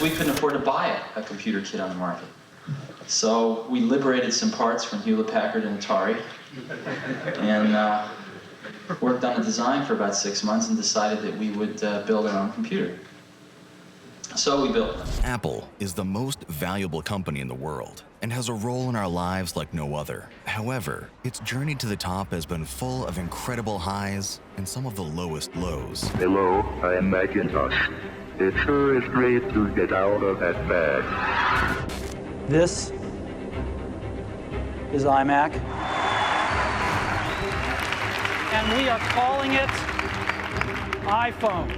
We couldn't afford to buy a computer kit on the market. So we liberated some parts from Hewlett-Packard and Atari and worked on a design for about 6 months and decided that we would build our own computer. So we built it. Apple is the most valuable company in the world and has a role in our lives like no other. However, its journey to the top has been full of incredible highs and some of the lowest lows. Hello, I am Macintosh. It sure is great to get out of that bag. This is iMac. And we are calling it iPhone.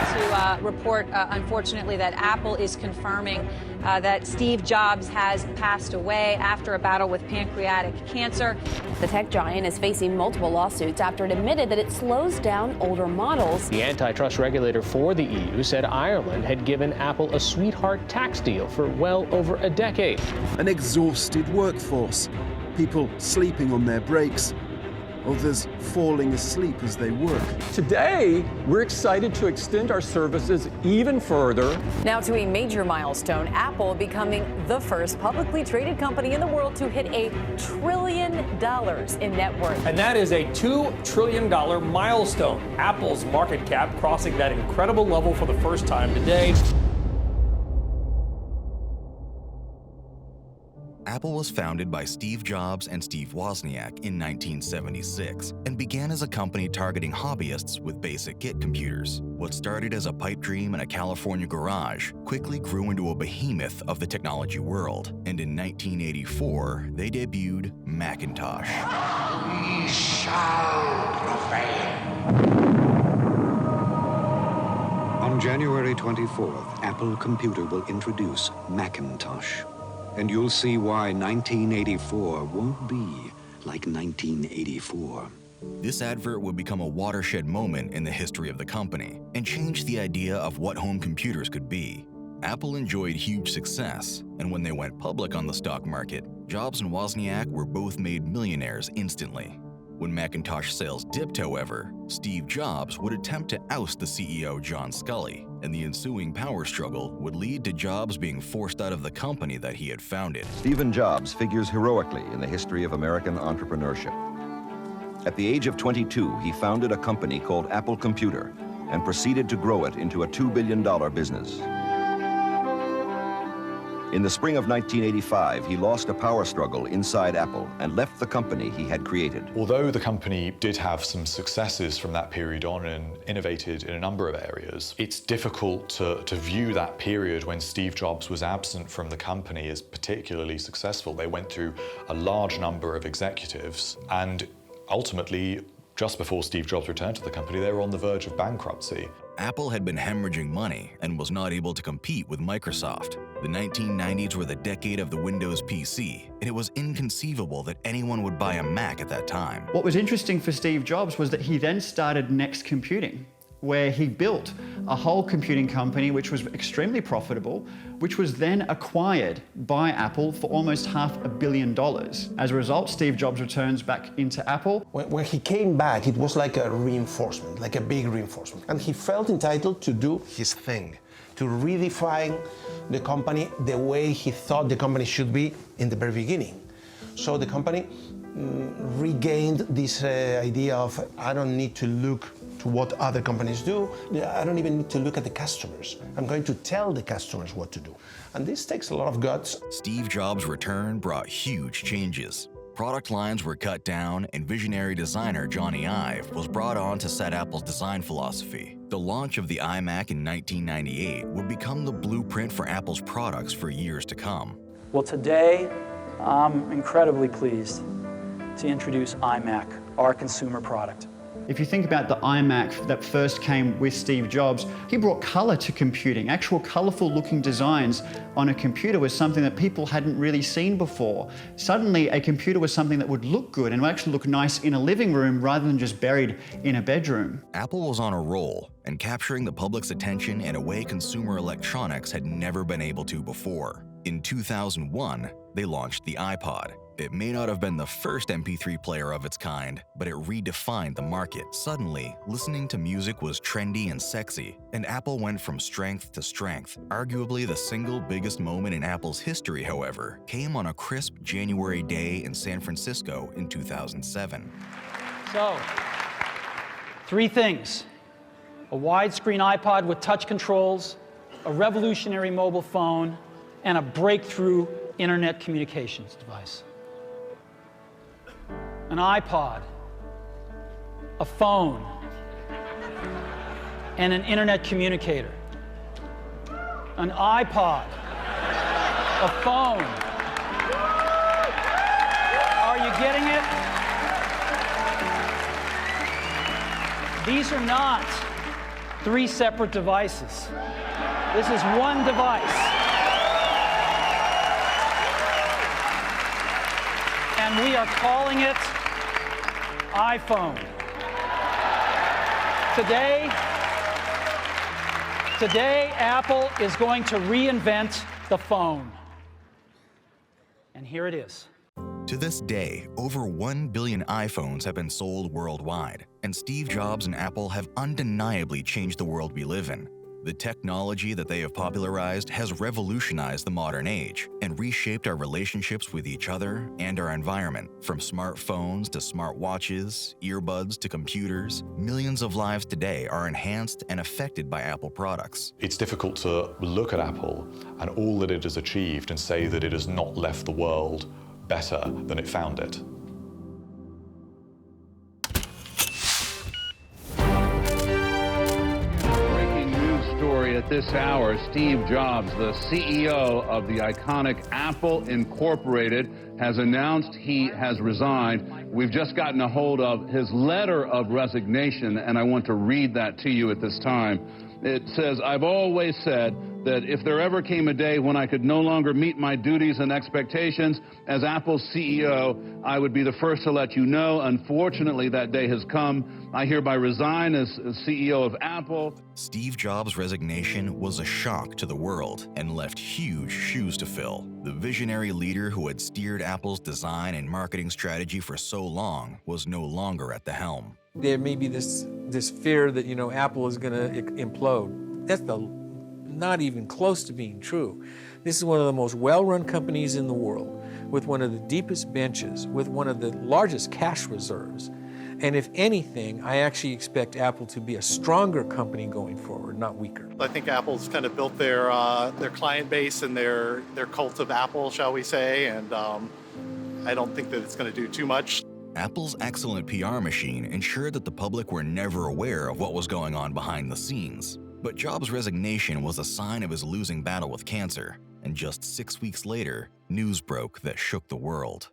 To report, unfortunately, that Apple is confirming that Steve Jobs has passed away after a battle with pancreatic cancer. The tech giant is facing multiple lawsuits after it admitted that it slows down older models. The antitrust regulator for the EU said Ireland had given Apple a sweetheart tax deal for well over a decade. An exhausted workforce, people sleeping on their breaks, others falling asleep as they work. Today, we're excited to extend our services even further. Now to a major milestone, Apple becoming the first publicly traded company in the world to hit $1 trillion in net worth. And that is a $2 trillion milestone. Apple's market cap crossing that incredible level for the first time today. Apple was founded by Steve Jobs and Steve Wozniak in 1976 and began as a company targeting hobbyists with basic kit computers. What started as a pipe dream in a California garage quickly grew into a behemoth of the technology world, and in 1984, they debuted Macintosh. We shall prevail. On January 24th, Apple Computer will introduce Macintosh. And you'll see why 1984 won't be like 1984. This advert would become a watershed moment in the history of the company and change the idea of what home computers could be. Apple enjoyed huge success, and when they went public on the stock market, Jobs and Wozniak were both made millionaires instantly. When Macintosh sales dipped, however, Steve Jobs would attempt to oust the CEO John Sculley, and the ensuing power struggle would lead to Jobs being forced out of the company that he had founded. Stephen Jobs figures heroically in the history of American entrepreneurship. At the age of 22, he founded a company called Apple Computer and proceeded to grow it into a $2 billion business. In the spring of 1985, he lost a power struggle inside Apple and left the company he had created. Although the company did have some successes from that period on and innovated in a number of areas, it's difficult to view that period when Steve Jobs was absent from the company as particularly successful. They went through a large number of executives, and ultimately, just before Steve Jobs returned to the company, they were on the verge of bankruptcy. Apple had been hemorrhaging money and was not able to compete with Microsoft. The 1990s were the decade of the Windows PC, and it was inconceivable that anyone would buy a Mac at that time. What was interesting for Steve Jobs was that he then started Next Computing, where he built a whole computing company which was extremely profitable, which was then acquired by Apple for almost $500 million. As a result, Steve Jobs returns back into Apple. When he came back, it was like a reinforcement, like a big reinforcement. And he felt entitled to do his thing, to redefine the company the way he thought the company should be in the very beginning. So the company regained this idea of, I don't need to look to what other companies do. I don't even need to look at the customers. I'm going to tell the customers what to do. And this takes a lot of guts. Steve Jobs' return brought huge changes. Product lines were cut down, and visionary designer Johnny Ive was brought on to set Apple's design philosophy. The launch of the iMac in 1998 would become the blueprint for Apple's products for years to come. Well, today, I'm incredibly pleased to introduce iMac, our consumer product. If you think about the iMac that first came with Steve Jobs, he brought color to computing. Actual colorful looking designs on a computer was something that people hadn't really seen before. Suddenly, a computer was something that would look good and would actually look nice in a living room rather than just buried in a bedroom. Apple was on a roll and capturing the public's attention in a way consumer electronics had never been able to before. In 2001, they launched the iPod. It may not have been the first MP3 player of its kind, but it redefined the market. Suddenly, listening to music was trendy and sexy, and Apple went from strength to strength. Arguably the single biggest moment in Apple's history, however, came on a crisp January day in San Francisco in 2007. So, 3 things: a widescreen iPod with touch controls, a revolutionary mobile phone, and a breakthrough internet communications device. An iPod, a phone, and an internet communicator. An iPod, a phone. Are you getting it? These are not 3 separate devices. This is one device. And we are calling it iPhone. Today, Apple is going to reinvent the phone. And here it is. To this day, over 1 billion iPhones have been sold worldwide, and Steve Jobs and Apple have undeniably changed the world we live in. The technology that they have popularized has revolutionized the modern age and reshaped our relationships with each other and our environment. From smartphones to smartwatches, earbuds to computers, millions of lives today are enhanced and affected by Apple products. It's difficult to look at Apple and all that it has achieved and say that it has not left the world better than it found it. At this hour, Steve Jobs, the CEO of the iconic Apple Incorporated, has announced he has resigned. We've just gotten a hold of his letter of resignation, and I want to read that to you at this time. It says, "I've always said that if there ever came a day when I could no longer meet my duties and expectations as Apple's CEO, I would be the first to let you know. Unfortunately, that day has come. I hereby resign as CEO of Apple." Steve Jobs' resignation was a shock to the world and left huge shoes to fill. The visionary leader who had steered Apple's design and marketing strategy for so long was no longer at the helm. There may be this fear that, Apple is going to implode. That's not even close to being true. This is one of the most well-run companies in the world, with one of the deepest benches, with one of the largest cash reserves. And if anything, I actually expect Apple to be a stronger company going forward, not weaker. I think Apple's kind of built their client base and their cult of Apple, shall we say, and I don't think that it's going to do too much. Apple's excellent PR machine ensured that the public were never aware of what was going on behind the scenes. But Jobs' resignation was a sign of his losing battle with cancer, and just 6 weeks later, news broke that shook the world.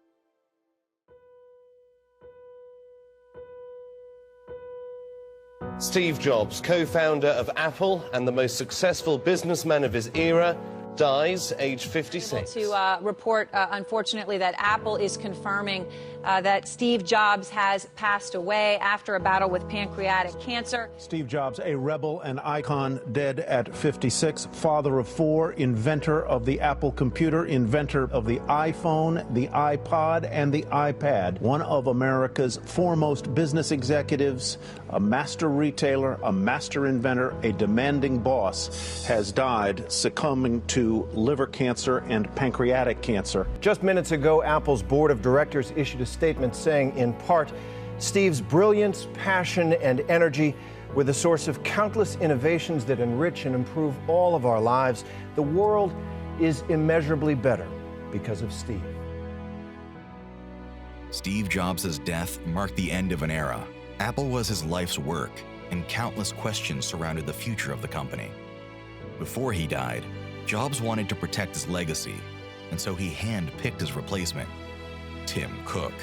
Steve Jobs, co-founder of Apple and the most successful businessman of his era, dies age 56. To report, unfortunately, that Apple is confirming that Steve Jobs has passed away after a battle with pancreatic cancer. Steve Jobs, a rebel and icon, dead at 56, father of 4, inventor of the Apple computer, inventor of the iPhone, the iPod, and the iPad, one of America's foremost business executives, a master retailer, a master inventor, a demanding boss, has died, succumbing to liver cancer and pancreatic cancer. Just minutes ago, Apple's board of directors issued a statement saying, in part, Steve's brilliance, passion, and energy were the source of countless innovations that enrich and improve all of our lives. The world is immeasurably better because of Steve. Steve Jobs' death marked the end of an era. Apple was his life's work, and countless questions surrounded the future of the company. Before he died, Jobs wanted to protect his legacy, and so he hand-picked his replacement, Tim Cook.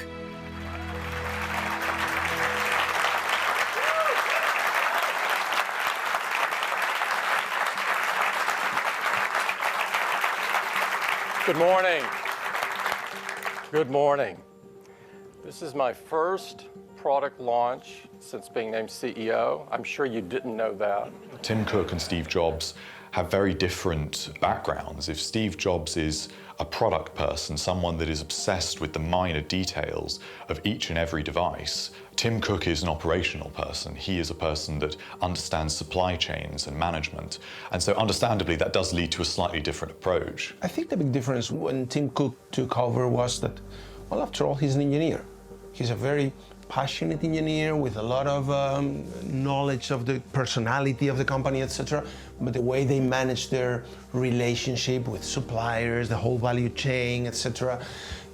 Good morning. Good morning. This is my first product launch since being named CEO. I'm sure you didn't know that. Tim Cook and Steve Jobs have very different backgrounds. If Steve Jobs is a product person, someone that is obsessed with the minor details of each and every device, Tim Cook is an operational person. He is a person that understands supply chains and management. And so understandably, that does lead to a slightly different approach. I think the big difference when Tim Cook took over was that, well, after all, he's an engineer. He's a very passionate engineer with a lot of knowledge of the personality of the company, etc. But the way they manage their relationship with suppliers, the whole value chain, etc.,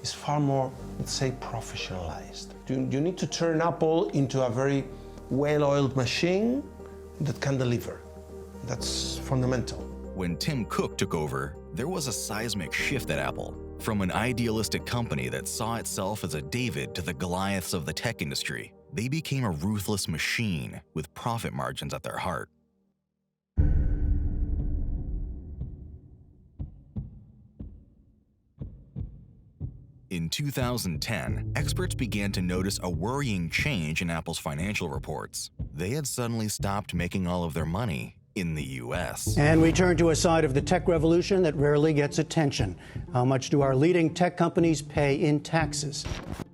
is far more, let's say, professionalized. You need to turn Apple into a very well-oiled machine that can deliver. That's fundamental. When Tim Cook took over, there was a seismic shift at Apple. From an idealistic company that saw itself as a David to the Goliaths of the tech industry, they became a ruthless machine with profit margins at their heart. In 2010, experts began to notice a worrying change in Apple's financial reports. They had suddenly stopped making all of their money in the U.S. And we turn to a side of the tech revolution that rarely gets attention. How much do our leading tech companies pay in taxes?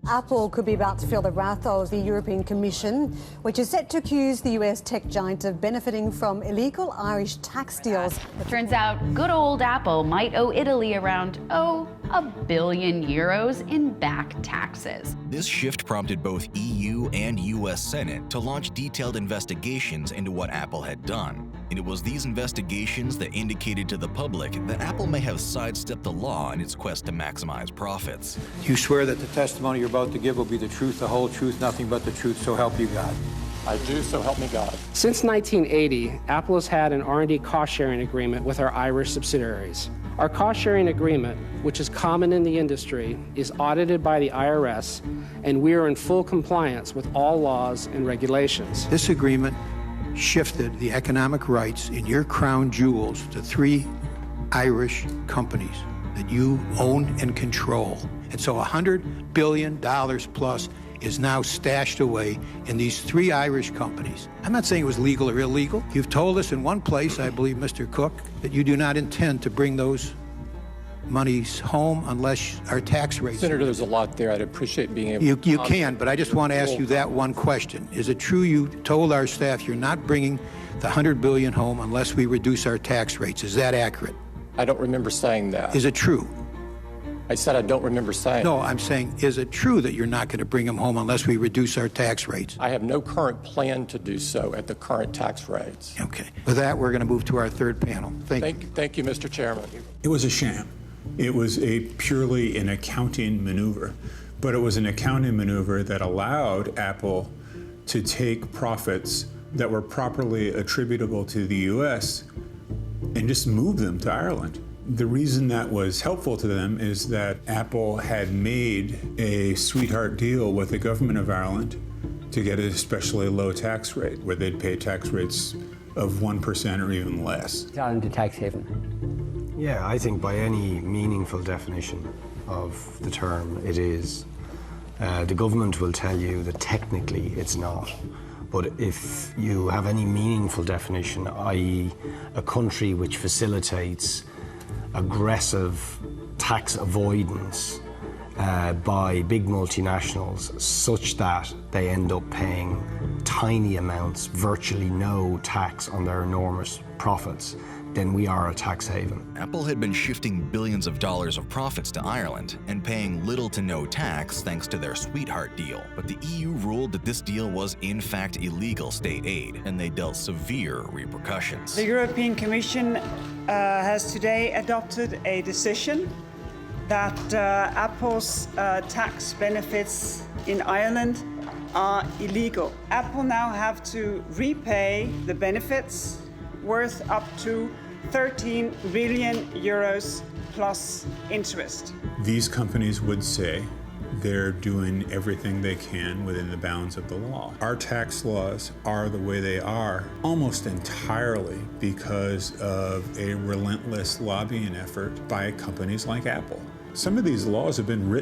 Apple could be about to feel the wrath of the European Commission, which is set to accuse the US tech giant of benefiting from illegal Irish tax deals. It turns out good old Apple might owe Italy around, €1 billion in back taxes. This shift prompted both EU and US Senate to launch detailed investigations into what Apple had done. And it was these investigations that indicated to the public that Apple may have sidestepped the law in its quest to maximize profits. You swear that the testimony you're about to give will be the truth, the whole truth, nothing but the truth, so help you God. I do, so help me God. Since 1980, Apple has had an R&D cost-sharing agreement with our Irish subsidiaries. Our cost-sharing agreement, which is common in the industry, is audited by the IRS, and we are in full compliance with all laws and regulations. This agreement shifted the economic rights in your crown jewels to 3 Irish companies that you own and control. And so $100 billion plus is now stashed away in these 3 Irish companies. I'm not saying it was legal or illegal. You've told us in one place, I believe, Mr. Cook, that you do not intend to bring those monies home unless our tax rates... Senator, there's a lot there. I'd appreciate being able to... You can, but I just want to ask you that one question. Is it true you told our staff you're not bringing the $100 billion home unless we reduce our tax rates? Is that accurate? I don't remember saying that. Is it true? I said I don't remember saying. No, I'm saying, is it true that you're not going to bring them home unless we reduce our tax rates? I have no current plan to do so at the current tax rates. Okay. With that, we're going to move to our third panel. Thank you, Mr. Chairman. It was a sham. It was purely an accounting maneuver, but it was an accounting maneuver that allowed Apple to take profits that were properly attributable to the U.S. and just move them to Ireland. The reason that was helpful to them is that Apple had made a sweetheart deal with the government of Ireland to get an especially low tax rate, where they'd pay tax rates of 1% or even less. Ireland a tax haven? Yeah, I think by any meaningful definition of the term, it is. The government will tell you that technically it's not. But if you have any meaningful definition, i.e. a country which facilitates aggressive tax avoidance by big multinationals such that they end up paying tiny amounts, virtually no tax on their enormous profits, then we are a tax haven. Apple had been shifting billions of dollars of profits to Ireland and paying little to no tax thanks to their sweetheart deal. But the EU ruled that this deal was in fact illegal state aid, and they dealt severe repercussions. The European Commission has today adopted a decision that Apple's tax benefits in Ireland are illegal. Apple now have to repay the benefits worth up to 13 billion euros plus interest. These companies would say they're doing everything they can within the bounds of the law. Our tax laws are the way they are almost entirely because of a relentless lobbying effort by companies like Apple. Some of these laws have been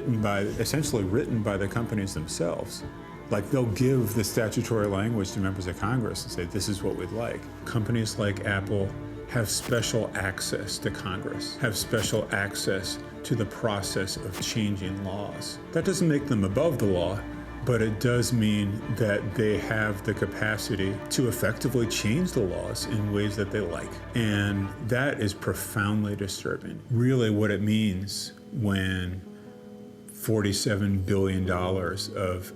essentially written by the companies themselves. Like, they'll give the statutory language to members of Congress and say, this is what we'd like. Companies like Apple have special access to Congress, have special access to the process of changing laws. That doesn't make them above the law, but it does mean that they have the capacity to effectively change the laws in ways that they like. And that is profoundly disturbing. Really what it means when $47 billion of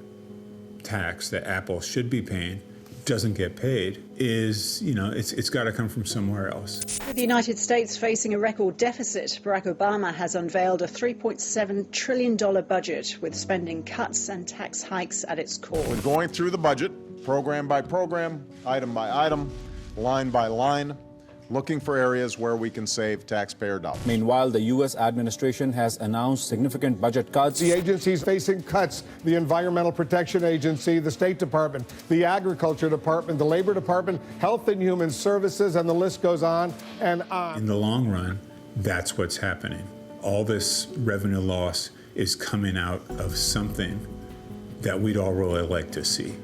tax that Apple should be paying doesn't get paid is, it's got to come from somewhere else. With the United States facing a record deficit, Barack Obama has unveiled a $3.7 trillion budget with spending cuts and tax hikes at its core. We're going through the budget, program by program, item by item, line by line, looking for areas where we can save taxpayer dollars. Meanwhile, the U.S. administration has announced significant budget cuts. The agencies facing cuts, the Environmental Protection Agency, the State Department, the Agriculture Department, the Labor Department, Health and Human Services, and the list goes on and on. In the long run, that's what's happening. All this revenue loss is coming out of something that we'd all really like to see,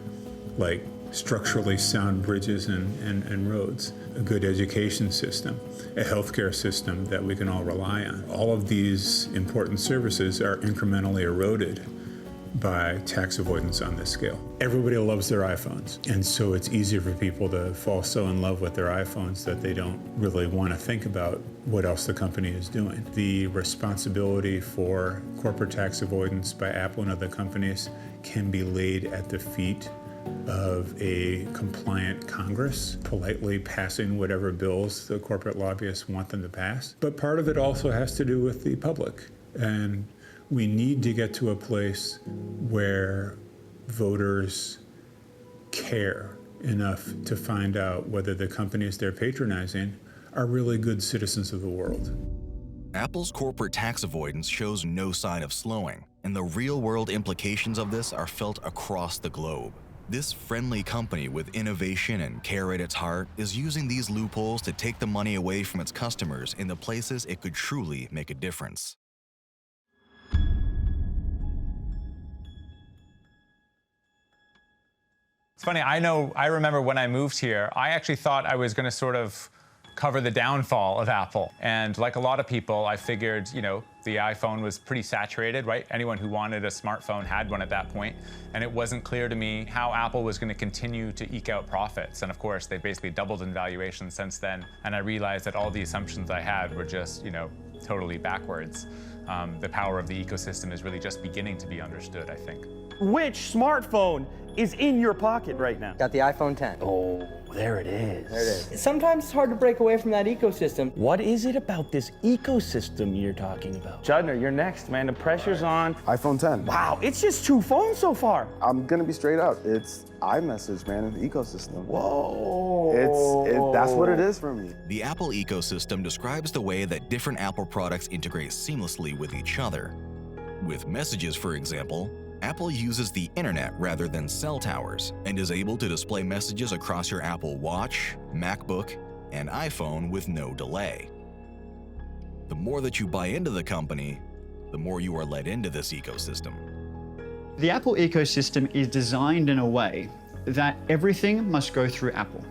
like structurally sound bridges and roads, a good education system, a healthcare system that we can all rely on. All of these important services are incrementally eroded by tax avoidance on this scale. Everybody loves their iPhones, and so it's easier for people to fall so in love with their iPhones that they don't really want to think about what else the company is doing. The responsibility for corporate tax avoidance by Apple and other companies can be laid at the feet of a compliant Congress, politely passing whatever bills the corporate lobbyists want them to pass. But part of it also has to do with the public. And we need to get to a place where voters care enough to find out whether the companies they're patronizing are really good citizens of the world. Apple's corporate tax avoidance shows no sign of slowing, and the real-world implications of this are felt across the globe. This friendly company with innovation and care at its heart is using these loopholes to take the money away from its customers in the places it could truly make a difference. It's funny, I remember when I moved here, I actually thought I was going to sort of cover the downfall of Apple. And like a lot of people, I figured, the iPhone was pretty saturated, right? Anyone who wanted a smartphone had one at that point. And it wasn't clear to me how Apple was going to continue to eke out profits. And of course, they basically doubled in valuation since then. And I realized that all the assumptions I had were just, totally backwards. The power of the ecosystem is really just beginning to be understood, I think. Which smartphone is in your pocket right now? Got the iPhone 10. Oh, there it is. There it is. Sometimes it's hard to break away from that ecosystem. What is it about this ecosystem you're talking about? Judner, you're next, man. The pressure's on. iPhone 10. Wow, it's just 2 phones so far. I'm gonna be straight up. It's iMessage, man, in the ecosystem. Whoa. That's what it is for me. The Apple ecosystem describes the way that different Apple products integrate seamlessly with each other. With Messages, for example, Apple uses the internet rather than cell towers and is able to display messages across your Apple Watch, MacBook, and iPhone with no delay. The more that you buy into the company, the more you are led into this ecosystem. The Apple ecosystem is designed in a way that everything must go through Apple.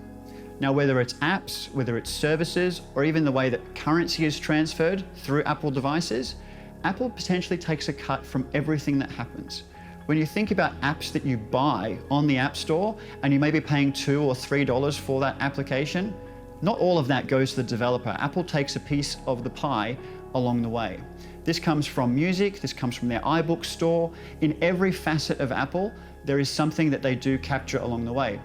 Now, whether it's apps, whether it's services, or even the way that currency is transferred through Apple devices, Apple potentially takes a cut from everything that happens. When you think about apps that you buy on the App Store and you may be paying $2 or $3 for that application, not all of that goes to the developer. Apple takes a piece of the pie along the way. This comes from music, this comes from their iBook store. In every facet of Apple, there is something that they do capture along the way.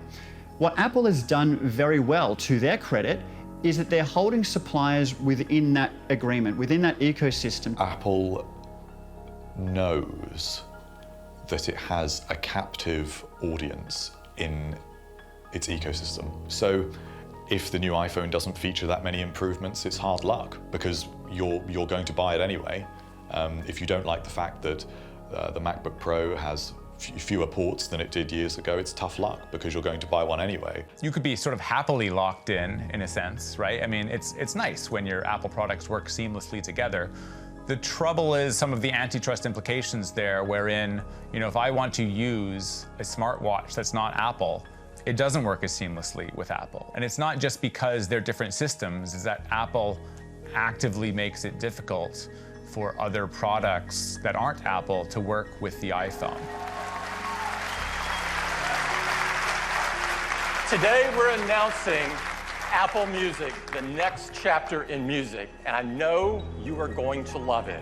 What Apple has done very well, to their credit, is that they're holding suppliers within that agreement, within that ecosystem. Apple knows that it has a captive audience in its ecosystem. So if the new iPhone doesn't feature that many improvements, it's hard luck because you're going to buy it anyway. If you don't like the fact that the MacBook Pro has fewer ports than it did years ago, it's tough luck because you're going to buy one anyway. You could be sort of happily locked in a sense, right? I mean, it's nice when your Apple products work seamlessly together. The trouble is some of the antitrust implications there, wherein, if I want to use a smartwatch that's not Apple, it doesn't work as seamlessly with Apple. And it's not just because they're different systems, it's that Apple actively makes it difficult for other products that aren't Apple to work with the iPhone. Today we're announcing Apple Music, the next chapter in music, and I know you are going to love it.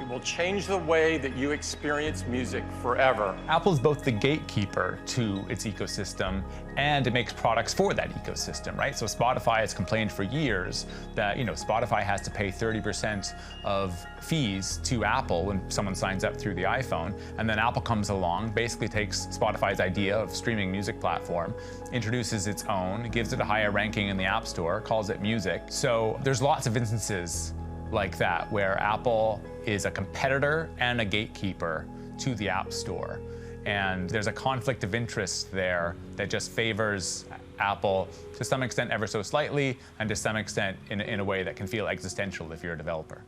It will change the way that you experience music forever. Apple's both the gatekeeper to its ecosystem, and it makes products for that ecosystem, right? So Spotify has complained for years that, Spotify has to pay 30% of fees to Apple when someone signs up through the iPhone, and then Apple comes along, basically takes Spotify's idea of streaming music platform, introduces its own, gives it a higher ranking in the App Store, calls it music. So there's lots of instances like that where Apple is a competitor and a gatekeeper to the App Store. And there's a conflict of interest there that just favors Apple to some extent ever so slightly, and to some extent in a way that can feel existential if you're a developer.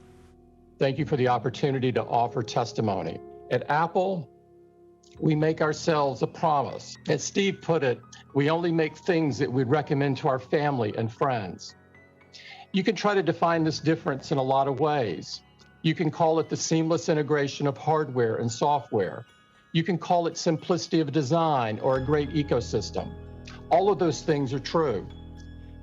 Thank you for the opportunity to offer testimony. At Apple, we make ourselves a promise. As Steve put it, we only make things that we'd recommend to our family and friends. You can try to define this difference in a lot of ways. You can call it the seamless integration of hardware and software. You can call it simplicity of design or a great ecosystem. All of those things are true.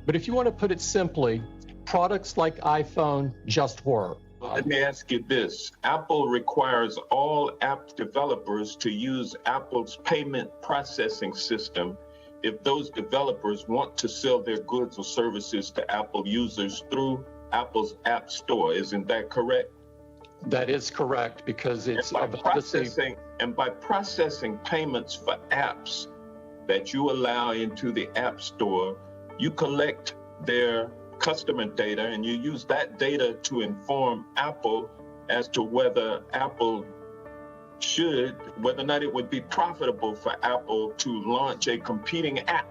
But if you want to put it simply, products like iPhone just work. Let me ask you this. Apple requires all app developers to use Apple's payment processing system if those developers want to sell their goods or services to Apple users through Apple's App Store. Isn't that correct? That is correct, because it's by processing payments for apps that you allow into the App Store, you collect their customer data and you use that data to inform Apple as to whether or not it would be profitable for Apple to launch a competing app.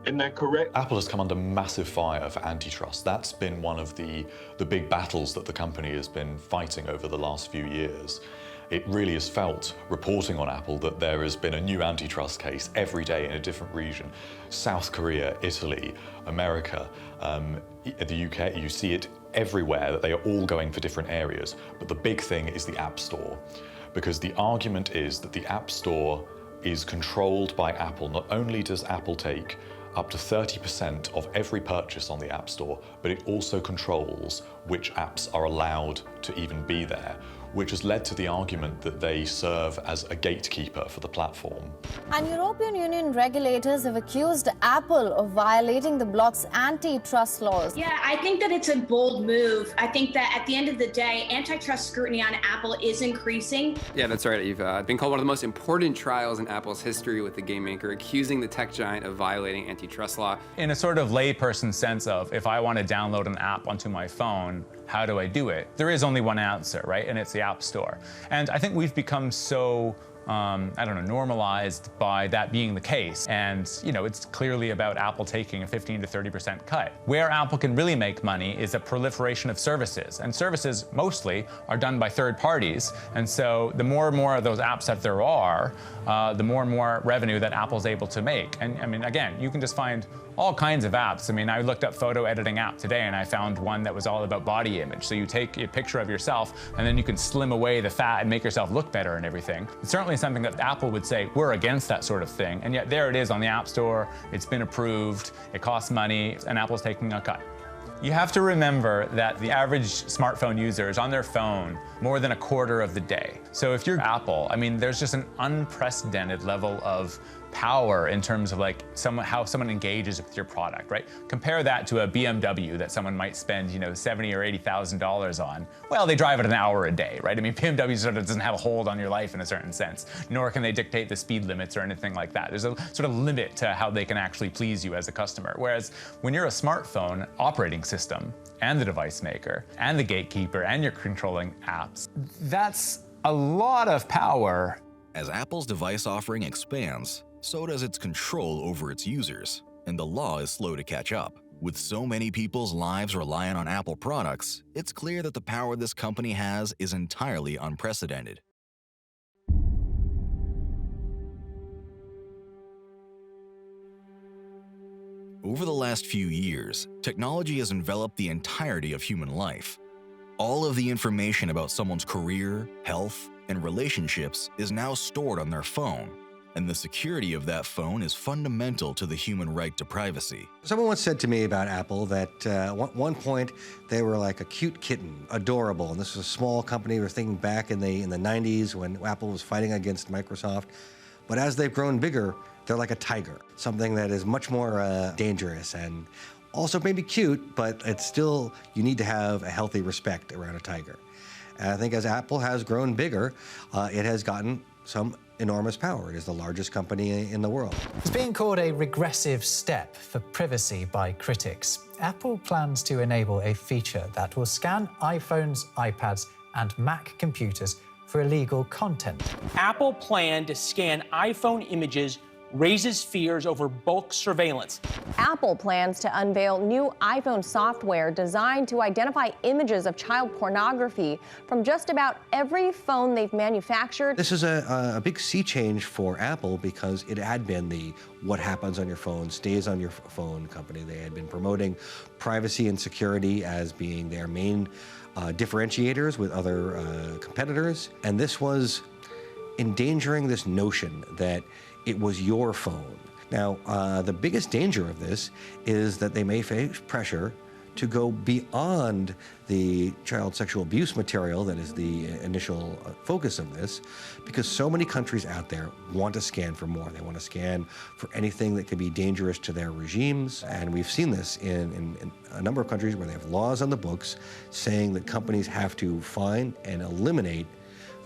Isn't that correct? Apple has come under massive fire for antitrust. That's been one of the big battles that the company has been fighting over the last few years. It really is felt, reporting on Apple, that there has been a new antitrust case every day in a different region. South Korea, Italy, America, the UK, you see it everywhere, that they are all going for different areas. But the big thing is the App Store, because the argument is that the App Store is controlled by Apple. Not only does Apple take up to 30% of every purchase on the App Store, but it also controls which apps are allowed to even be there, which has led to the argument that they serve as a gatekeeper for the platform. And European Union regulators have accused Apple of violating the bloc's antitrust laws. Yeah, I think that it's a bold move. I think that at the end of the day, antitrust scrutiny on Apple is increasing. Yeah, that's right. You've been called one of the most important trials in Apple's history, with the game maker accusing the tech giant of violating antitrust law. In a sort of layperson sense of, if I want to download an app onto my phone, how do I do it? There is only one answer, right? And it's the App Store. And I think we've become so normalized by that being the case. And, it's clearly about Apple taking a 15 to 30% cut. Where Apple can really make money is a proliferation of services. And services mostly are done by third parties. And so the more and more of those apps that there are, the more and more revenue that Apple's able to make. And again, you can just find all kinds of apps. I looked up photo editing app today and I found one that was all about body image. So you take a picture of yourself and then you can slim away the fat and make yourself look better and everything. It's certainly something that Apple would say, we're against that sort of thing. And yet there it is on the App Store. It's been approved. It costs money and Apple's taking a cut. You have to remember that the average smartphone user is on their phone more than a quarter of the day. So if you're Apple, there's just an unprecedented level of power in terms of how someone engages with your product, right? Compare that to a BMW that someone might spend, $70,000 or $80,000 on. Well, they drive it an hour a day, right? BMW sort of doesn't have a hold on your life in a certain sense, nor can they dictate the speed limits or anything like that. There's a sort of limit to how they can actually please you as a customer. Whereas when you're a smartphone operating system and the device maker and the gatekeeper and you're controlling apps, that's a lot of power. As Apple's device offering expands, so does its control over its users, and the law is slow to catch up. With so many people's lives relying on Apple products, it's clear that the power this company has is entirely unprecedented. Over the last few years, technology has enveloped the entirety of human life. All of the information about someone's career, health, and relationships is now stored on their phone, and the security of that phone is fundamental to the human right to privacy. Someone once said to me about Apple that at one point they were like a cute kitten, adorable, and this was a small company. We're thinking back in the 90s when Apple was fighting against Microsoft. But as they've grown bigger, they're like a tiger, something that is much more dangerous and also maybe cute, but it's still, you need to have a healthy respect around a tiger. And I think as Apple has grown bigger, it has gotten some enormous power. It is the largest company in the world. It's being called a regressive step for privacy by critics. Apple plans to enable a feature that will scan iPhones, iPads, and Mac computers for illegal content. Apple plan to scan iPhone images raises fears over bulk surveillance. Apple plans to unveil new iPhone software designed to identify images of child pornography from just about every phone they've manufactured. This is a big sea change for Apple because it had been the what happens on your phone stays on your phone company. They had been promoting privacy and security as being their main differentiators with other competitors. And this was endangering this notion that it was your phone. Now, the biggest danger of this is that they may face pressure to go beyond the child sexual abuse material that is the initial focus of this, because so many countries out there want to scan for more. They want to scan for anything that could be dangerous to their regimes. And we've seen this in a number of countries where they have laws on the books saying that companies have to find and eliminate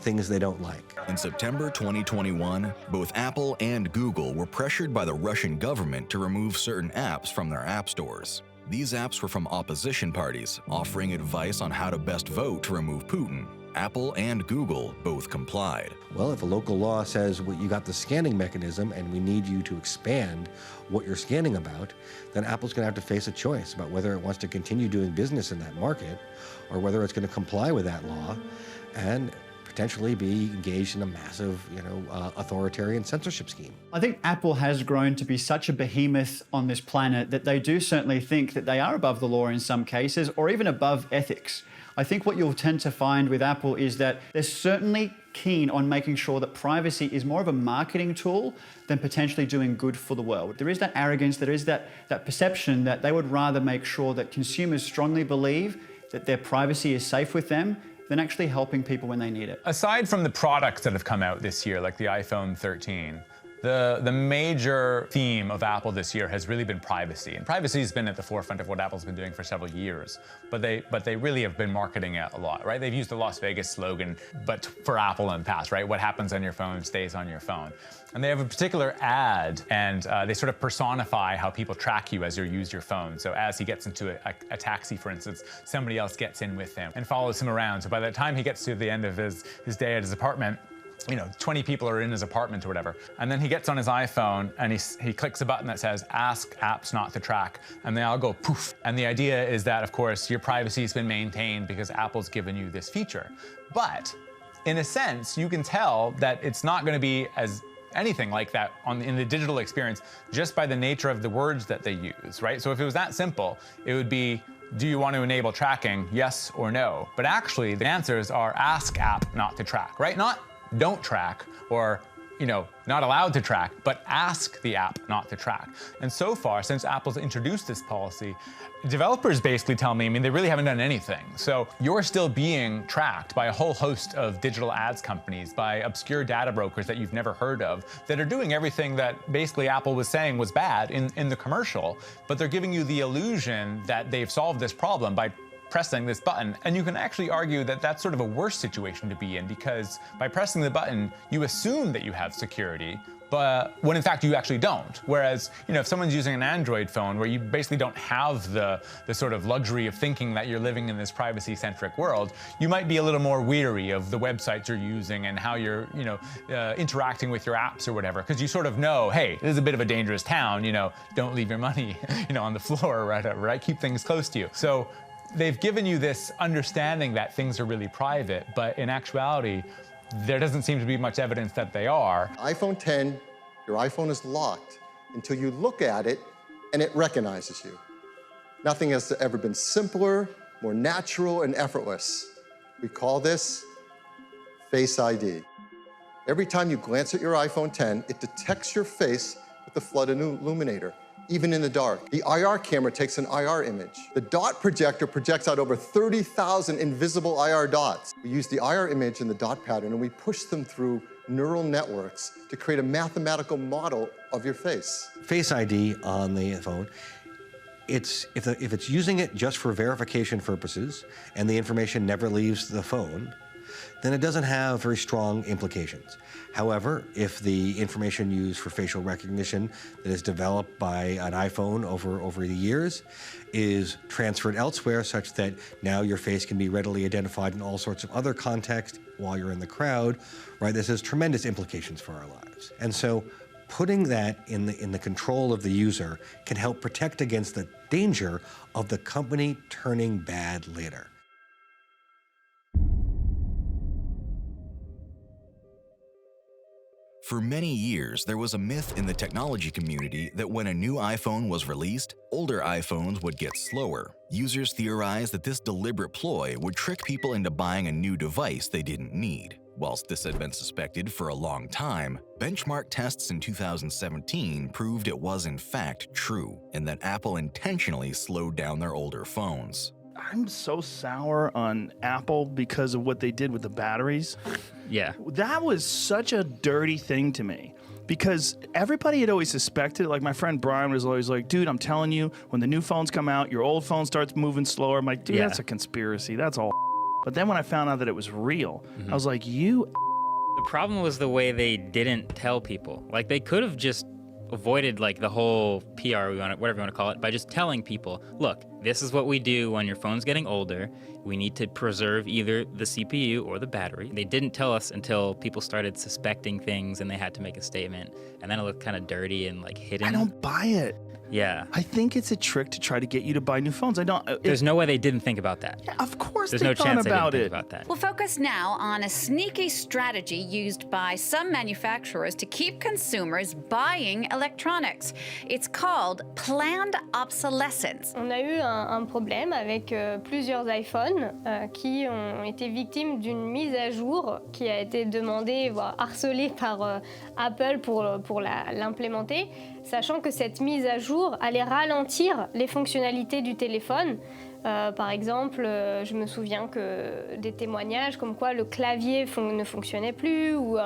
things they don't like. In September 2021, both Apple and Google were pressured by the Russian government to remove certain apps from their app stores. These apps were from opposition parties, offering advice on how to best vote to remove Putin. Apple and Google both complied. Well, if a local law says, well, you got the scanning mechanism and we need you to expand what you're scanning about, then Apple's going to have to face a choice about whether it wants to continue doing business in that market or whether it's going to comply with that law and potentially be engaged in a massive, authoritarian censorship scheme. I think Apple has grown to be such a behemoth on this planet that they do certainly think that they are above the law in some cases, or even above ethics. I think what you'll tend to find with Apple is that they're certainly keen on making sure that privacy is more of a marketing tool than potentially doing good for the world. There is that arrogance, there is that perception that they would rather make sure that consumers strongly believe that their privacy is safe with them than actually helping people when they need it. Aside from the products that have come out this year, like the iPhone 13, the major theme of Apple this year has really been privacy. And privacy has been at the forefront of what Apple's been doing for several years. But they really have been marketing it a lot, right? They've used the Las Vegas slogan, but for Apple in the past, right? What happens on your phone stays on your phone. And they have a particular ad, and they sort of personify how people track you as you use your phone. So as he gets into a taxi, for instance, somebody else gets in with him and follows him around. So by the time he gets to the end of his day at his apartment, 20 people are in his apartment or whatever. And then he gets on his iPhone and he clicks a button that says, ask apps not to track. And they all go poof. And the idea is that, of course, your privacy has been maintained because Apple's given you this feature. But in a sense, you can tell that it's not going to be as anything like that in the digital experience just by the nature of the words that they use, right? So if it was that simple, it would be, do you want to enable tracking, yes or no? But actually, the answers are ask app not to track, right? Not don't track or not allowed to track, but ask the app not to track. And so far, since Apple's introduced this policy, developers basically tell me, they really haven't done anything. So you're still being tracked by a whole host of digital ads companies, by obscure data brokers that you've never heard of, that are doing everything that basically Apple was saying was bad in the commercial, but they're giving you the illusion that they've solved this problem by pressing this button. And you can actually argue that that's sort of a worse situation to be in, because by pressing the button, you assume that you have security, but when in fact you actually don't. Whereas, if someone's using an Android phone where you basically don't have the sort of luxury of thinking that you're living in this privacy-centric world, you might be a little more weary of the websites you're using and how you're, interacting with your apps or whatever, because you sort of know, hey, this is a bit of a dangerous town, don't leave your money, on the floor or whatever, right? Keep things close to you. So they've given you this understanding that things are really private, but in actuality, there doesn't seem to be much evidence that they are. iPhone 10, your iPhone is locked until you look at it and it recognizes you. Nothing has ever been simpler, more natural, and effortless. We call this Face ID. Every time you glance at your iPhone X, it detects your face with the flood illuminator, even in the dark. The IR camera takes an IR image. The dot projector projects out over 30,000 invisible IR dots. We use the IR image and the dot pattern, and we push them through neural networks to create a mathematical model of your face. Face ID on the phone, if it's using it just for verification purposes and the information never leaves the phone, then it doesn't have very strong implications. However, if the information used for facial recognition that is developed by an iPhone over the years is transferred elsewhere such that now your face can be readily identified in all sorts of other contexts while you're in the crowd, right? This has tremendous implications for our lives. And so putting that in the control of the user can help protect against the danger of the company turning bad later. For many years, there was a myth in the technology community that when a new iPhone was released, older iPhones would get slower. Users theorized that this deliberate ploy would trick people into buying a new device they didn't need. Whilst this had been suspected for a long time, benchmark tests in 2017 proved it was in fact true, and that Apple intentionally slowed down their older phones. I'm so sour on Apple because of what they did with the batteries. Yeah. That was such a dirty thing to me because everybody had always suspected, like my friend Brian was always like, dude, I'm telling you, when the new phones come out, your old phone starts moving slower. I'm like, dude, that's a conspiracy. That's all. But then when I found out that it was real, I was like, The problem was the way they didn't tell people. Like, they could have just avoided like the whole PR, whatever you want to call it, by just telling people, look, this is what we do when your phone's getting older. We need to preserve either the CPU or the battery. They didn't tell us until people started suspecting things and they had to make a statement. And then it looked kind of dirty and like hidden. I don't buy it. Yeah. I think it's a trick to try to get you to buy new phones. There's no way they didn't think about that. Yeah, of course There's they no thought chance about they didn't it. think about that. We'll focus now on a sneaky strategy used by some manufacturers to keep consumers buying electronics. It's called planned obsolescence. On a eu un problème avec plusieurs iPhones qui ont été victimes d'une mise à jour qui a été demandée, voire harcelée par Apple pour l'implémenter, sachant que cette mise à jour allait ralentir les fonctionnalités du téléphone. Par exemple, je me souviens que des témoignages comme quoi le clavier ne fonctionnait plus ou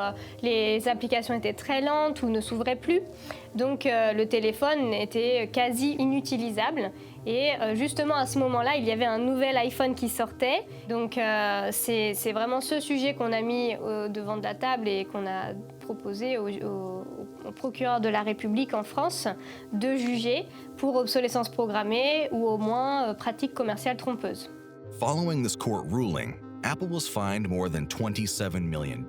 les applications étaient très lentes ou ne s'ouvraient plus. Donc le téléphone était quasi inutilisable. Et justement à ce moment-là, il y avait un nouvel iPhone qui sortait. Donc c'est vraiment ce sujet qu'on a mis devant de la table et qu'on a proposé au procureur de la République en France de juger pour obsolescence programmée ou au moins pratique commerciale trompeuse. Following this court ruling, Apple was fined more than $27 million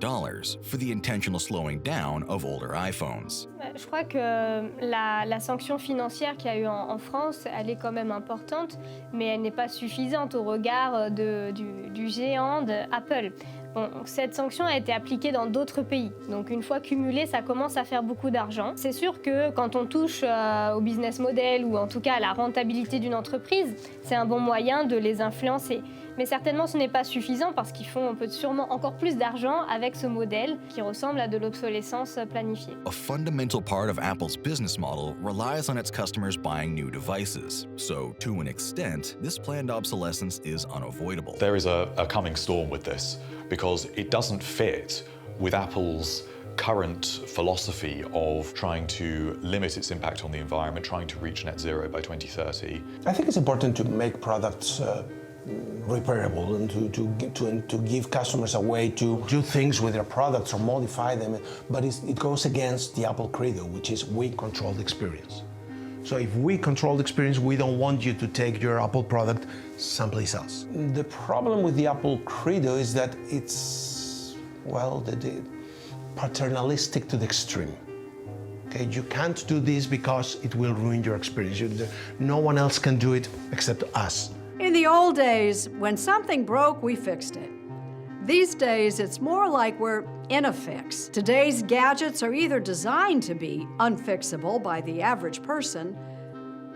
for the intentional slowing down of older iPhones. Je crois que la sanction financière qu'il y a eu en France, elle est quand même importante, mais elle n'est pas suffisante au regard du géant d'Apple. Bon, cette sanction a été appliquée dans d'autres pays. Donc une fois cumulée, ça commence à faire beaucoup d'argent. C'est sûr que quand on touche au business model ou en tout cas à la rentabilité d'une entreprise, c'est un bon moyen de les influencer. Mais certainement ce n'est pas suffisant parce on peut sûrement encore plus d'argent avec ce modèle qui ressemble à de l'obsolescence planifiée. A fundamental part of Apple's business model relies on its customers buying new devices. So, to an extent, this planned obsolescence is unavoidable. There is a coming storm with this because it doesn't fit with Apple's current philosophy of trying to limit its impact on the environment, trying to reach net zero by 2030. I think it's important to make products repairable and to give customers a way to do things with their products or modify them, but it goes against the Apple credo, which is we control the experience. So if we control the experience, we don't want you to take your Apple product someplace else. The problem with the Apple credo is that it's, well, the paternalistic to the extreme. Okay, you can't do this because it will ruin your experience. No one else can do it except us. In the old days, when something broke, we fixed it. These days, it's more like we're in a fix. Today's gadgets are either designed to be unfixable by the average person,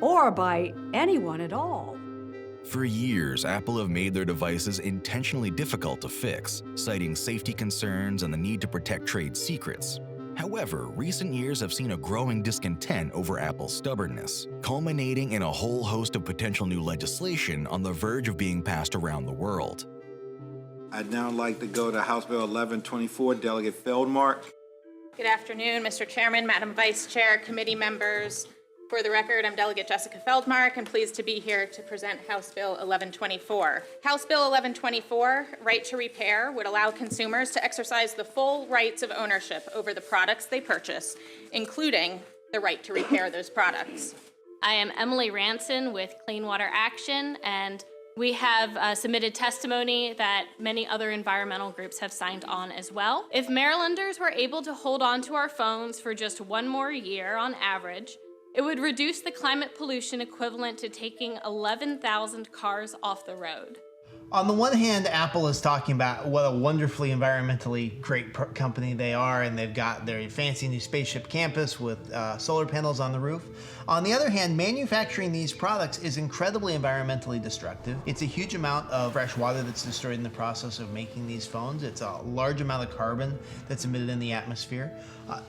or by anyone at all. For years, Apple have made their devices intentionally difficult to fix, citing safety concerns and the need to protect trade secrets. However, recent years have seen a growing discontent over Apple's stubbornness, culminating in a whole host of potential new legislation on the verge of being passed around the world. I'd now like to go to House Bill 1124, Delegate Feldmark. Good afternoon, Mr. Chairman, Madam Vice Chair, committee members. For the record, I'm Delegate Jessica Feldmark and pleased to be here to present House Bill 1124. House Bill 1124, Right to Repair, would allow consumers to exercise the full rights of ownership over the products they purchase, including the right to repair those products. I am Emily Ranson with Clean Water Action, and we have submitted testimony that many other environmental groups have signed on as well. If Marylanders were able to hold on to our phones for just one more year on average, it would reduce the climate pollution equivalent to taking 11,000 cars off the road. On the one hand, Apple is talking about what a wonderfully environmentally great company they are, and they've got their fancy new spaceship campus with solar panels on the roof. On the other hand, manufacturing these products is incredibly environmentally destructive. It's a huge amount of fresh water that's destroyed in the process of making these phones. It's a large amount of carbon that's emitted in the atmosphere.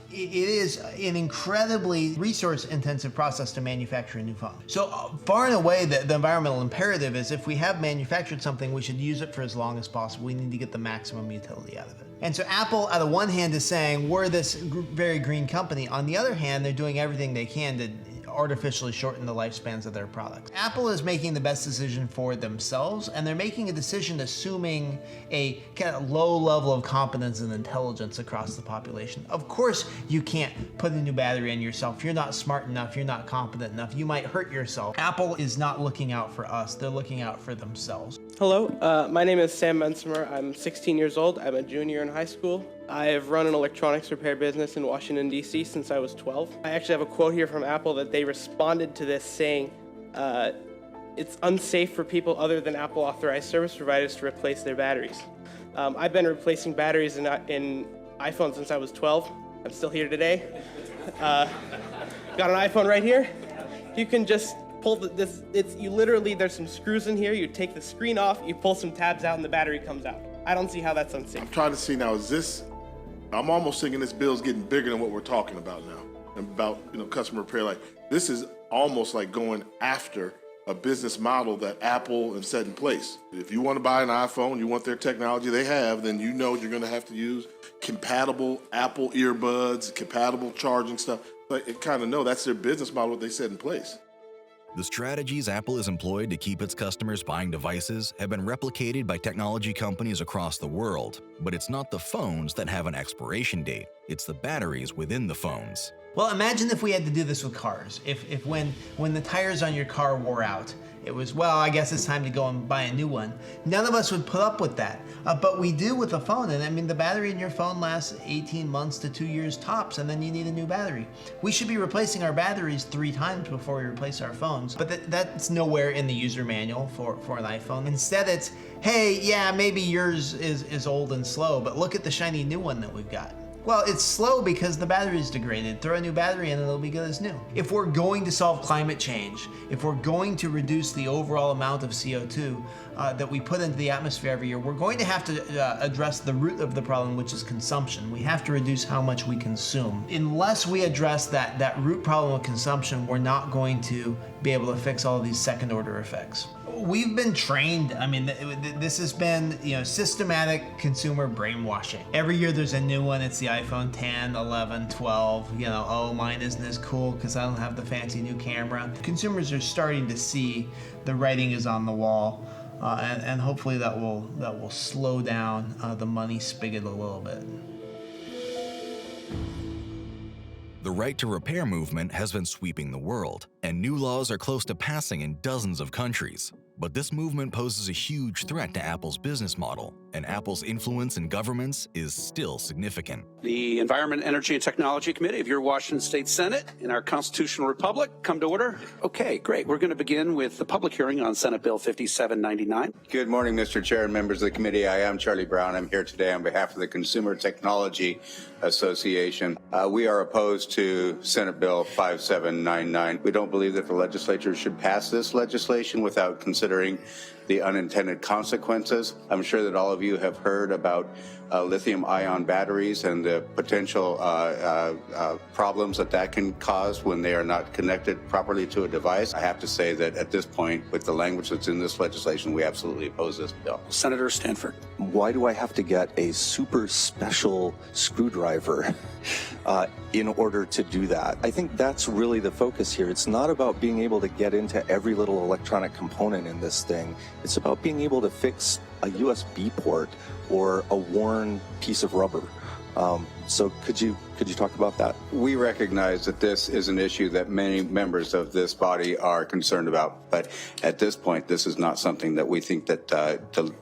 It is an incredibly resource-intensive process to manufacture a new phone. So far and away, the environmental imperative is if we have manufactured something, we should use it for as long as possible. We need to get the maximum utility out of it. And so Apple, on the one hand, is saying, we're this very green company. On the other hand, they're doing everything they can to artificially shorten the lifespans of their products. Apple is making the best decision for themselves, and they're making a decision assuming a kind of low level of competence and intelligence across the population. Of course, you can't put a new battery in yourself. If you're not smart enough, you're not competent enough, you might hurt yourself. Apple is not looking out for us, they're looking out for themselves. Hello, my name is Sam Mensimer. I'm 16 years old. I'm a junior in high school. I have run an electronics repair business in Washington, D.C. since I was 12. I actually have a quote here from Apple that they responded to this saying, it's unsafe for people other than Apple authorized service providers to replace their batteries. I've been replacing batteries in iPhone since I was 12. I'm still here today. Got an iPhone right here. You can just pull you literally, there's some screws in here. You take the screen off, you pull some tabs out, and the battery comes out. I don't see how that's unsafe. I'm trying to see now, I'm almost thinking this bill's getting bigger than what we're talking about now. About, customer repair. Like, this is almost like going after a business model that Apple has set in place. If you want to buy an iPhone, you want their technology they have, then you're going to have to use compatible Apple earbuds, compatible charging stuff. But it kind of that's their business model, what they set in place. The strategies Apple has employed to keep its customers buying devices have been replicated by technology companies across the world, but it's not the phones that have an expiration date, it's the batteries within the phones. Well, imagine if we had to do this with cars. If when the tires on your car wore out, it was, well, I guess it's time to go and buy a new one. None of us would put up with that, but we do with a phone. And I mean, the battery in your phone lasts 18 months to 2 years tops, and then you need a new battery. We should be replacing our batteries 3 times before we replace our phones, but that's nowhere in the user manual for an iPhone. Instead, it's, hey, yeah, maybe yours is old and slow, but look at the shiny new one that we've got. Well, it's slow because the battery's degraded. Throw a new battery in and it'll be good as new. If we're going to solve climate change, if we're going to reduce the overall amount of CO2 that we put into the atmosphere every year, we're going to have to address the root of the problem, which is consumption. We have to reduce how much we consume. Unless we address that root problem of consumption, we're not going to be able to fix all of these second order effects. We've been trained. I mean, this has been, systematic consumer brainwashing. Every year there's a new one. It's the iPhone 10, 11, 12. Oh, mine isn't as cool because I don't have the fancy new camera. Consumers are starting to see the writing is on the wall, and hopefully that will slow down the money spigot a little bit. The right to repair movement has been sweeping the world, and new laws are close to passing in dozens of countries. But this movement poses a huge threat to Apple's business model, and Apple's influence in governments is still significant. The Environment, Energy, and Technology Committee of your Washington State Senate in our constitutional republic, come to order. Okay, great. We're going to begin with the public hearing on Senate Bill 5799. Good morning, Mr. Chair and members of the committee. I am Charlie Brown. I'm here today on behalf of the Consumer Technology Association. We are opposed to Senate Bill 5799. We don't believe that the legislature should pass this legislation without considering the unintended consequences. I'm sure that all of you have heard about lithium-ion batteries and the potential problems that can cause when they are not connected properly to a device. I have to say that at this point, with the language that's in this legislation, we absolutely oppose this bill. Senator Stanford. Why do I have to get a super special screwdriver in order to do that? I think that's really the focus here. It's not about being able to get into every little electronic component in this thing. It's about being able to fix a USB port or a worn piece of rubber. So could you talk about that? We recognize that this is an issue that many members of this body are concerned about, but at this point, this is not something that we think that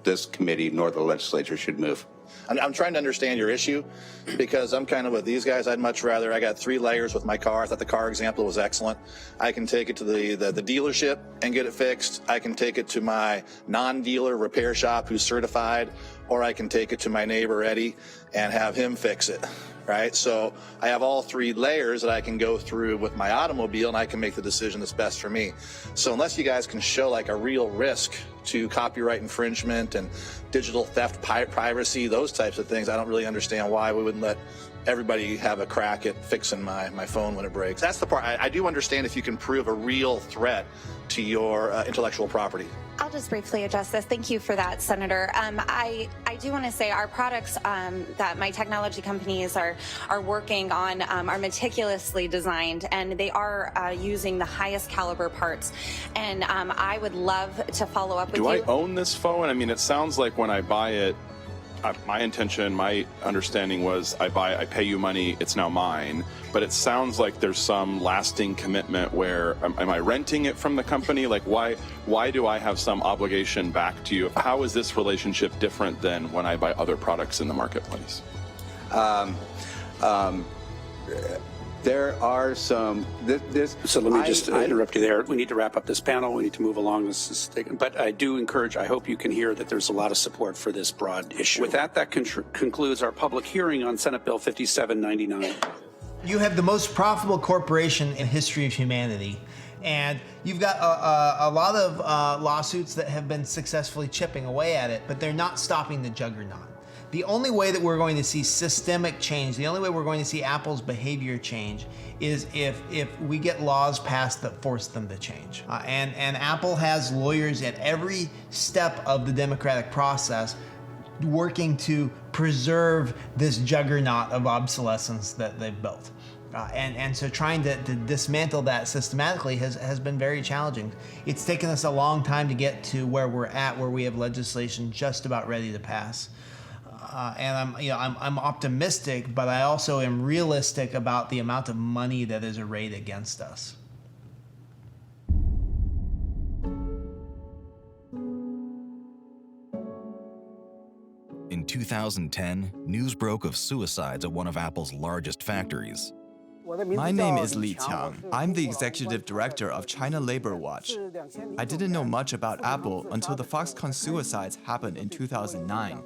this committee nor the legislature should move. I'm trying to understand your issue because I'm kind of with these guys. I got 3 layers with my car. I thought the car example was excellent. I can take it to the dealership and get it fixed. I can take it to my non-dealer repair shop who's certified, or I can take it to my neighbor Eddie and have him fix it, right? So I have all 3 layers that I can go through with my automobile, and I can make the decision that's best for me. So unless you guys can show like a real risk to copyright infringement and digital theft, piracy, those types of things, I don't really understand why we wouldn't let everybody have a crack at fixing my phone when it breaks. That's the part. I do understand if you can prove a real threat to your intellectual property. I'll just briefly address this. Thank you for that, Senator. I do want to say our products that my technology companies are working on are meticulously designed, and they are using the highest caliber parts. And I would love to follow up with you. Do I own this phone? I mean, it sounds like when I buy it, my intention, my understanding was I pay you money, it's now mine. But it sounds like there's some lasting commitment where, am I renting it from the company? Like, why do I have some obligation back to you? How is this relationship different than when I buy other products in the marketplace? There are some. So let me just interrupt you there. We need to wrap up this panel. We need to move along. But I do encourage, I hope you can hear that there's a lot of support for this broad issue. With that, concludes our public hearing on Senate Bill 5799. You have the most profitable corporation in history of humanity. And you've got a lot of lawsuits that have been successfully chipping away at it, but they're not stopping the juggernaut. The only way that we're going to see systemic change, the only way we're going to see Apple's behavior change is if we get laws passed that force them to change. And Apple has lawyers at every step of the democratic process working to preserve this juggernaut of obsolescence that they've built. And so trying to dismantle that systematically has been very challenging. It's taken us a long time to get to where we're at, where we have legislation just about ready to pass. And I'm optimistic, but I also am realistic about the amount of money that is arrayed against us. In 2010, news broke of suicides at one of Apple's largest factories. My name is Li Qiang. I'm the executive director of China Labor Watch. I didn't know much about Apple until the Foxconn suicides happened in 2009.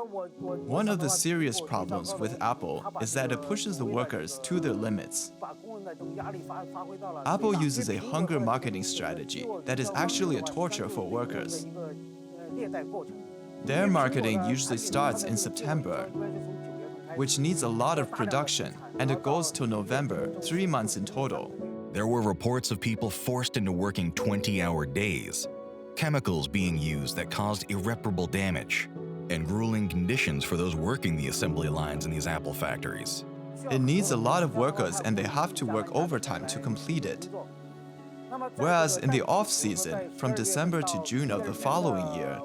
One of the serious problems with Apple is that it pushes the workers to their limits. Apple uses a hunger marketing strategy that is actually a torture for workers. Their marketing usually starts in September, which needs a lot of production, and it goes till November, 3 months in total. There were reports of people forced into working 20-hour days, chemicals being used that caused irreparable damage, and grueling conditions for those working the assembly lines in these Apple factories. It needs a lot of workers, and they have to work overtime to complete it. Whereas in the off-season, from December to June of the following year,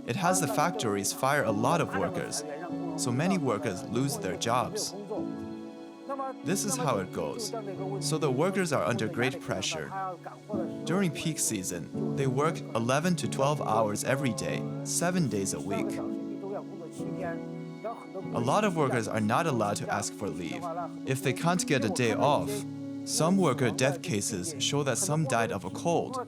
it has the factories fire a lot of workers, so many workers lose their jobs. This is how it goes. So the workers are under great pressure. During peak season, they work 11 to 12 hours every day, 7 days a week. A lot of workers are not allowed to ask for leave. If they can't get a day off, some worker death cases show that some died of a cold,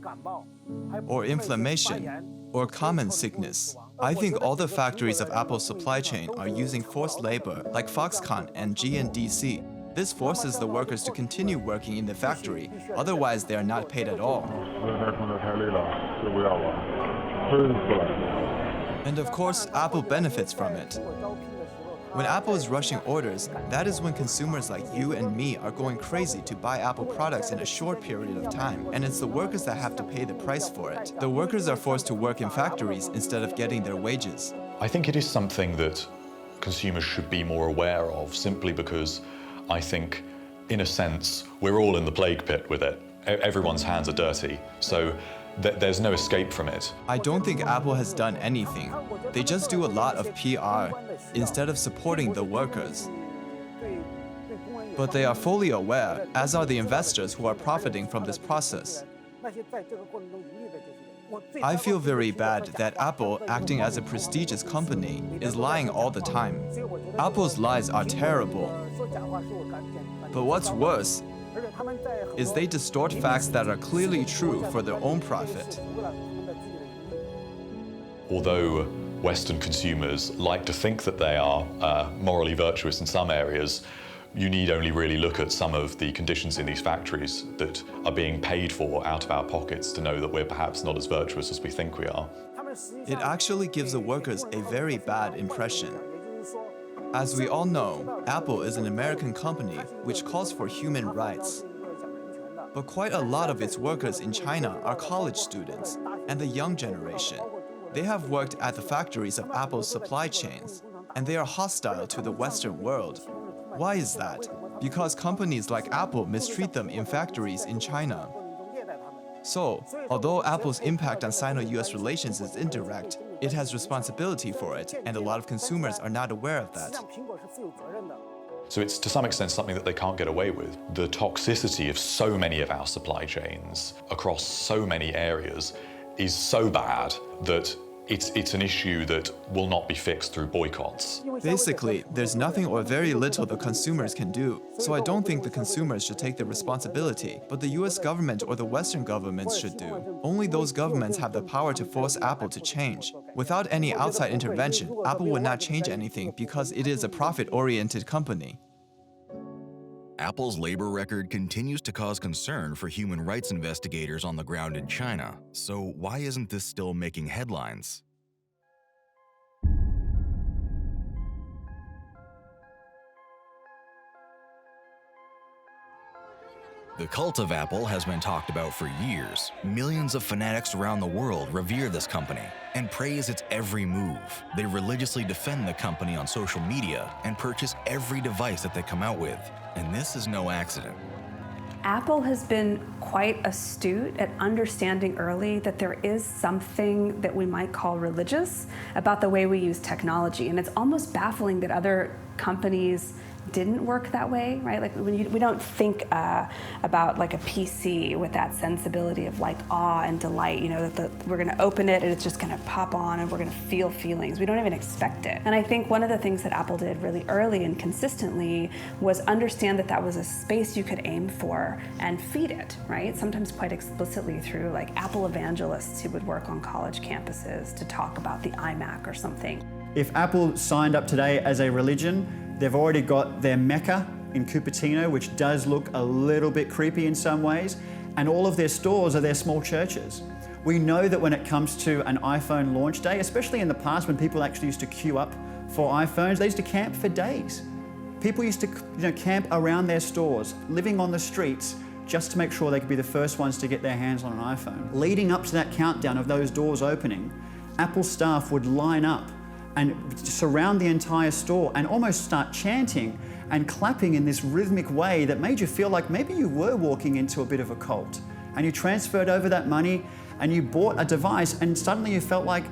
or inflammation, or common sickness. I think all the factories of Apple's supply chain are using forced labor like Foxconn and GNDC. This forces the workers to continue working in the factory, otherwise they are not paid at all. And of course, Apple benefits from it. When Apple is rushing orders, that is when consumers like you and me are going crazy to buy Apple products in a short period of time, and it's the workers that have to pay the price for it. The workers are forced to work in factories instead of getting their wages. I think it is something that consumers should be more aware of, simply because I think, in a sense, we're all in the plague pit with it. Everyone's hands are dirty, so there's no escape from it. I don't think Apple has done anything. They just do a lot of PR instead of supporting the workers. But they are fully aware, as are the investors who are profiting from this process. I feel very bad that Apple, acting as a prestigious company, is lying all the time. Apple's lies are terrible. But what's worse is they distort facts that are clearly true for their own profit. Although Western consumers like to think that they are morally virtuous in some areas, you need only really look at some of the conditions in these factories that are being paid for out of our pockets to know that we're perhaps not as virtuous as we think we are. It actually gives the workers a very bad impression. As we all know, Apple is an American company which calls for human rights. But quite a lot of its workers in China are college students and the young generation. They have worked at the factories of Apple's supply chains, and they are hostile to the Western world. Why is that? Because companies like Apple mistreat them in factories in China. So, although Apple's impact on Sino-US relations is indirect, it has responsibility for it, and a lot of consumers are not aware of that. So it's to some extent something that they can't get away with. The toxicity of so many of our supply chains across so many areas is so bad that it's an issue that will not be fixed through boycotts. Basically, there's nothing or very little the consumers can do. So I don't think the consumers should take the responsibility, but the US government or the Western governments should do. Only those governments have the power to force Apple to change. Without any outside intervention, Apple would not change anything because it is a profit-oriented company. Apple's labor record continues to cause concern for human rights investigators on the ground in China. So why isn't this still making headlines? The cult of Apple has been talked about for years. Millions of fanatics around the world revere this company and praise its every move. They religiously defend the company on social media and purchase every device that they come out with. And this is no accident. Apple has been quite astute at understanding early that there is something that we might call religious about the way we use technology. And it's almost baffling that other companies didn't work that way, right? Like we don't think about like a PC with that sensibility of like awe and delight, you know, that we're gonna open it and it's just gonna pop on and we're gonna feel feelings. We don't even expect it. And I think one of the things that Apple did really early and consistently was understand that that was a space you could aim for and feed it, right? Sometimes quite explicitly through like Apple evangelists who would work on college campuses to talk about the iMac or something. If Apple signed up today as a religion, they've already got their Mecca in Cupertino, which does look a little bit creepy in some ways, and all of their stores are their small churches. We know that when it comes to an iPhone launch day, especially in the past when people actually used to queue up for iPhones, they used to camp for days. People used to camp around their stores, living on the streets, just to make sure they could be the first ones to get their hands on an iPhone. Leading up to that countdown of those doors opening, Apple staff would line up and surround the entire store and almost start chanting and clapping in this rhythmic way that made you feel like maybe you were walking into a bit of a cult. And you transferred over that money and you bought a device and suddenly you felt like,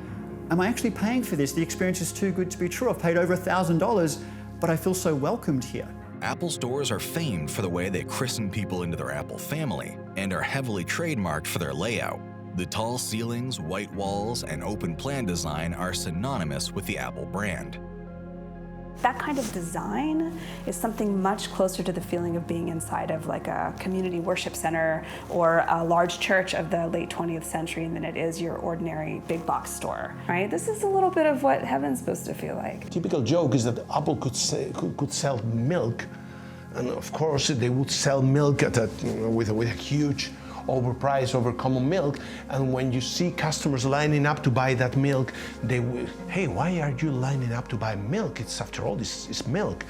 am I actually paying for this? The experience is too good to be true. I've paid over $1,000, but I feel so welcomed here. Apple stores are famed for the way they christen people into their Apple family and are heavily trademarked for their layout. The tall ceilings, white walls, and open plan design are synonymous with the Apple brand. That kind of design is something much closer to the feeling of being inside of like a community worship center or a large church of the late 20th century than it is your ordinary big box store, right? This is a little bit of what heaven's supposed to feel like. Typical joke is that Apple could sell milk, and of course they would sell milk at with a huge overpriced, overcommon milk, and when you see customers lining up to buy that milk, they will, hey, why are you lining up to buy milk? It's, after all, it's milk.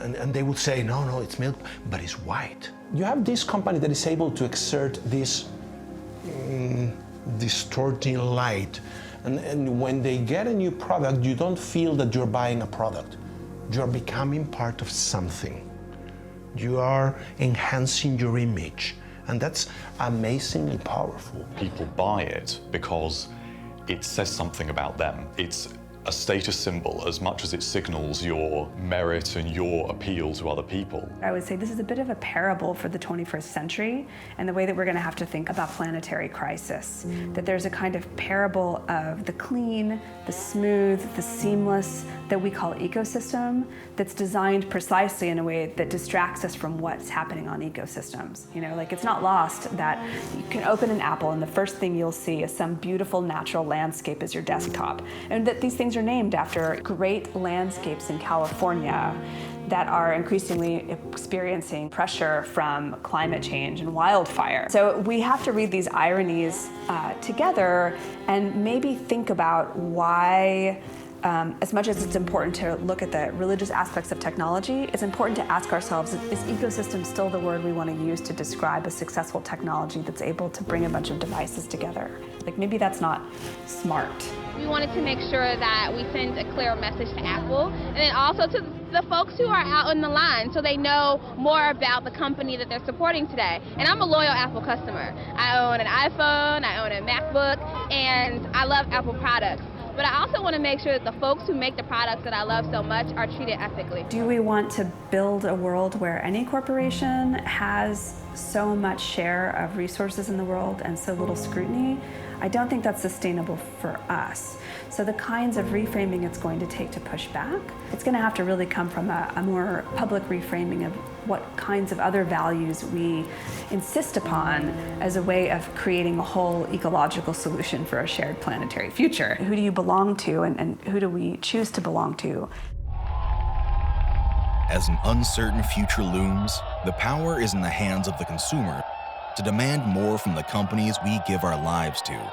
And they would say, no, it's milk, but it's white. You have this company that is able to exert this distorting light, and when they get a new product, you don't feel that you're buying a product. You're becoming part of something. You are enhancing your image. And that's amazingly powerful. People buy it because it says something about them. It's a status symbol as much as it signals your merit and your appeal to other people. I would say this is a bit of a parable for the 21st century and the way that we're going to have to think about planetary crisis. That there's a kind of parable of the clean, the smooth, the seamless that we call ecosystem that's designed precisely in a way that distracts us from what's happening on ecosystems. You know, like it's not lost that you can open an Apple and the first thing you'll see is some beautiful natural landscape as your desktop. And that these things are named after great landscapes in California that are increasingly experiencing pressure from climate change and wildfire. So we have to read these ironies together and maybe think about why, as much as it's important to look at the religious aspects of technology, it's important to ask ourselves, is ecosystem still the word we want to use to describe a successful technology that's able to bring a bunch of devices together? Like maybe that's not smart. We wanted to make sure that we send a clear message to Apple and then also to the folks who are out in the line so they know more about the company that they're supporting today. And I'm a loyal Apple customer. I own an iPhone, I own a MacBook, and I love Apple products. But I also want to make sure that the folks who make the products that I love so much are treated ethically. Do we want to build a world where any corporation has so much share of resources in the world and so little scrutiny? I don't think that's sustainable for us. So the kinds of reframing it's going to take to push back, it's going to have to really come from a more public reframing of what kinds of other values we insist upon as a way of creating a whole ecological solution for a shared planetary future. Who do you belong to and who do we choose to belong to? As an uncertain future looms, the power is in the hands of the consumer to demand more from the companies we give our lives to.